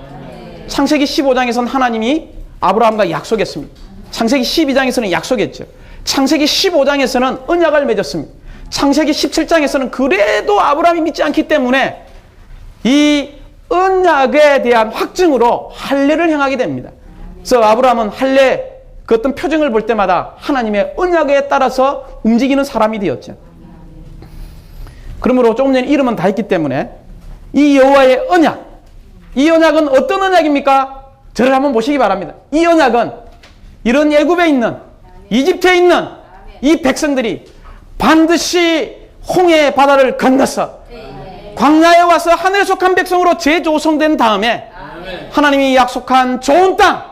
Speaker 1: 창세기 15장에서는 하나님이 아브라함과 약속했습니다. 창세기 12장에서는 약속했죠. 창세기 15장에서는 언약을 맺었습니다. 창세기 17장에서는 그래도 아브라함이 믿지 않기 때문에 이 언약에 대한 확증으로 할례를 행하게 됩니다. 그래서 아브라함은 할례, 그 어떤 표징을 볼 때마다 하나님의 언약에 따라서 움직이는 사람이 되었죠. 그러므로 조금 전에 이름은 다 있기 때문에 이 여호와의 언약, 이 언약은 어떤 언약입니까? 저를 한번 보시기 바랍니다. 이 언약은 이런 애굽에 있는, 이집트에 있는 이 백성들이 반드시 홍해 바다를 건너서 광야에 와서 하늘에 속한 백성으로 재조성된 다음에 하나님이 약속한 좋은 땅,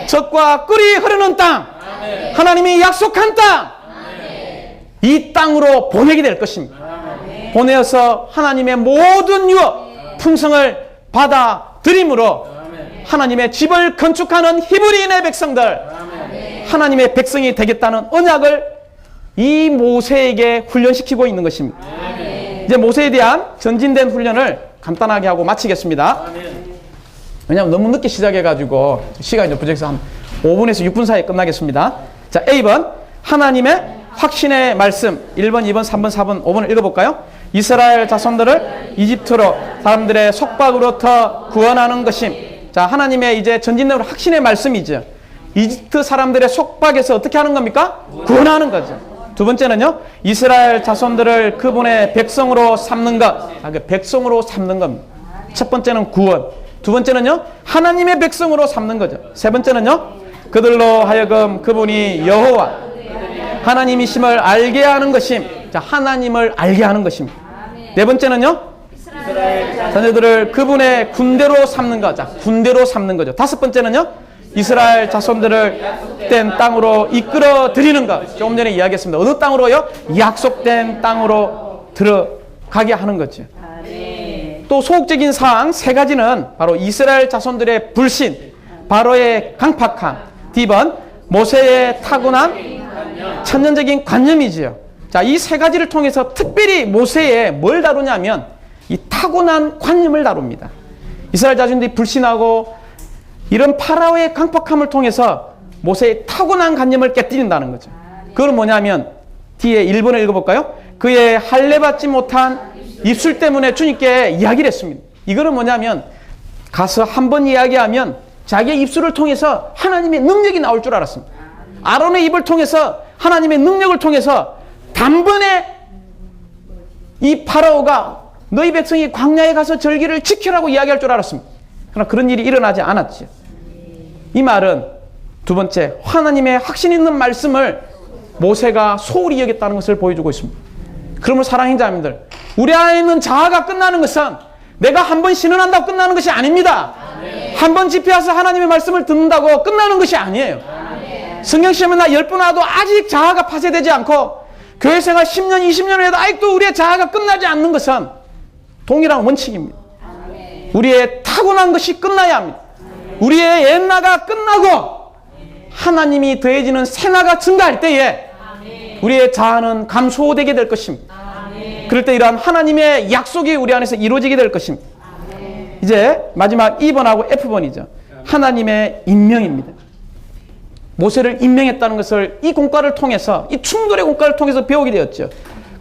Speaker 1: 젖과 꿀이 흐르는 땅, 하나님이 약속한 땅, 이 땅으로 보내게 될 것입니다. 보내어서 하나님의 모든 유업, 풍성을 받아들임으로 하나님의 집을 건축하는 히브리인의 백성들, 하나님의 백성이 되겠다는 언약을 이 모세에게 훈련시키고 있는 것입니다. 이제 모세에 대한 전진된 훈련을 간단하게 하고 마치겠습니다. 왜냐하면 너무 늦게 시작해가지고 시간이 좀 부족해서 한 5분에서 6분 사이에 끝나겠습니다. 자, A번 하나님의 확신의 말씀 1번, 2번, 3번, 4번, 5번을 읽어볼까요? 이스라엘 자손들을 이집트로 사람들의 속박으로부터 구원하는 것임. 자, 하나님의 이제 전진된 확신의 말씀이죠. 이집트 사람들의 속박에서 어떻게 하는 겁니까? 구원하는 거죠. 두 번째는요, 이스라엘 자손들을 그분의 백성으로 삼는 것. 그 백성으로 삼는 겁니다. 첫 번째는 구원. 두 번째는요, 하나님의 백성으로 삼는 거죠. 세 번째는요, 그들로 하여금 그분이 여호와 하나님이심을 알게 하는 것임. 자, 하나님을 알게 하는 것입니다. 네 번째는요, 자녀들을 그분의 군대로 삼는 것. 자, 군대로 삼는 거죠. 다섯 번째는요, 이스라엘 자손들을 약속된 땅으로 이끌어 드리는 것. 조금 전에 이야기했습니다. 어느 땅으로요? 약속된 땅으로 들어가게 하는 거죠. 또 소극적인 사항 세 가지는 바로 이스라엘 자손들의 불신, 바로의 강팍함, D번 모세의 타고난 천년적인 관념이지요. 자, 이 세 가지를 통해서 특별히 모세에 뭘 다루냐면 이 타고난 관념을 다룹니다. 이스라엘 자손들이 불신하고 이런 파라오의 강팍함을 통해서 모세의 타고난 관념을 깨뜨린다는 거죠. 그건 뭐냐면 뒤에 1번을 읽어볼까요? 그의 할례받지 못한 입술 때문에 주님께 이야기를 했습니다. 이거는 뭐냐면 가서 한 번 이야기하면 자기의 입술을 통해서 하나님의 능력이 나올 줄 알았습니다. 아론의 입을 통해서 하나님의 능력을 통해서 단번에 이 파라오가 너희 백성이 광야에 가서 절기를 지키라고 이야기할 줄 알았습니다. 그러나 그런 일이 일어나지 않았죠. 이 말은 두 번째, 하나님의 확신 있는 말씀을 모세가 소홀히 여겼다는 것을 보여주고 있습니다. 그러므로 사랑하는 자님들, 우리 안에 있는 자아가 끝나는 것은 내가 한 번 신원한다고 끝나는 것이 아닙니다. 한 번 집회 와서 하나님의 말씀을 듣는다고 끝나는 것이 아니에요. 성경 시험에 나 10번 와도 아직 자아가 파쇄되지 않고 교회 생활 10년, 20년을 해도 아직도 우리의 자아가 끝나지 않는 것은 동일한 원칙입니다. 우리의 타고난 것이 끝나야 합니다. 우리의 옛나가 끝나고 하나님이 더해지는 새나가 증가할 때에 우리의 자아는 감소되게 될 것입니다. 그럴 때 이러한 하나님의 약속이 우리 안에서 이루어지게 될 것입니다. 이제 마지막 2번하고 F번이죠. 하나님의 임명입니다. 모세를 임명했다는 것을 이 공과를 통해서, 이 충돌의 공과를 통해서 배우게 되었죠.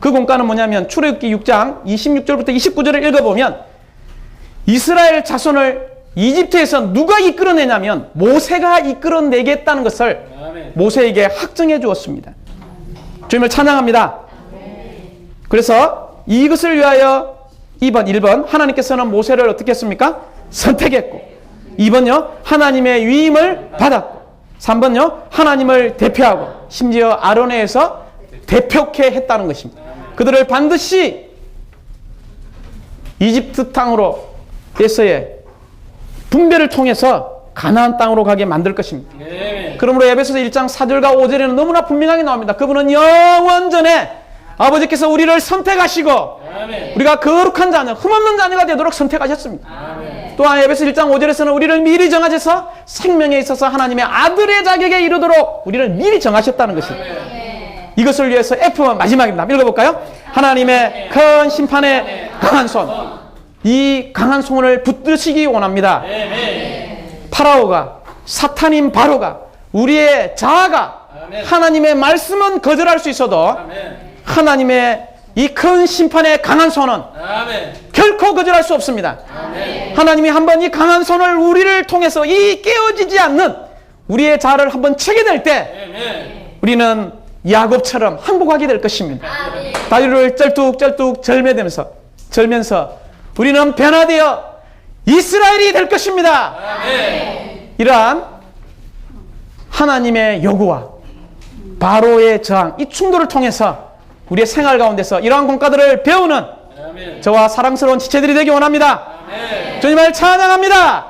Speaker 1: 그 공과는 뭐냐면 출애굽기 6장 26절부터 29절을 읽어보면 이스라엘 자손을 이집트에서 누가 이끌어내냐면 모세가 이끌어내겠다는 것을 모세에게 확정해 주었습니다. 주님을 찬양합니다. 그래서 이것을 위하여 1번 하나님께서는 모세를 어떻게 했습니까? 선택했고 2번요 하나님의 위임을 받았고 3번요 하나님을 대표하고 심지어 아론에서 대표케 했다는 것입니다. 그들을 반드시 이집트 땅으로 에서의 분배를 통해서 가나안 땅으로 가게 만들 것입니다. 그러므로 에베소서 1장 4절과 5절에는 너무나 분명하게 나옵니다. 그분은 영원전에 아버지께서 우리를 선택하시고 우리가 거룩한 자녀, 흠없는 자녀가 되도록 선택하셨습니다. 또한 에베소 1장 5절에서는 우리를 미리 정하셔서 생명에 있어서 하나님의 아들의 자격에 이르도록 우리를 미리 정하셨다는 것입니다. 이것을 위해서 F만 마지막입니다. 읽어볼까요? 하나님의 큰 심판의 강한 손, 이 강한 손을 붙드시기 원합니다. 파라오가, 사탄인 바로가, 우리의 자아가 하나님의 말씀은 거절할 수 있어도 하나님의 이 큰 심판의 강한 손은 결코 거절할 수 없습니다. 하나님이 한번 이 강한 손을 우리를 통해서 이 깨어지지 않는 우리의 자아를 한번 치게 될 때 우리는 야곱처럼 항복하게 될 것입니다. 다리를 쩔뚝쩔뚝 절면서 우리는 변화되어 이스라엘이 될 것입니다. 이러한 하나님의 요구와 바로의 저항, 이 충돌을 통해서 우리의 생활 가운데서 이러한 공과들을 배우는 저와 사랑스러운 지체들이 되기 원합니다. 주님을 찬양합니다.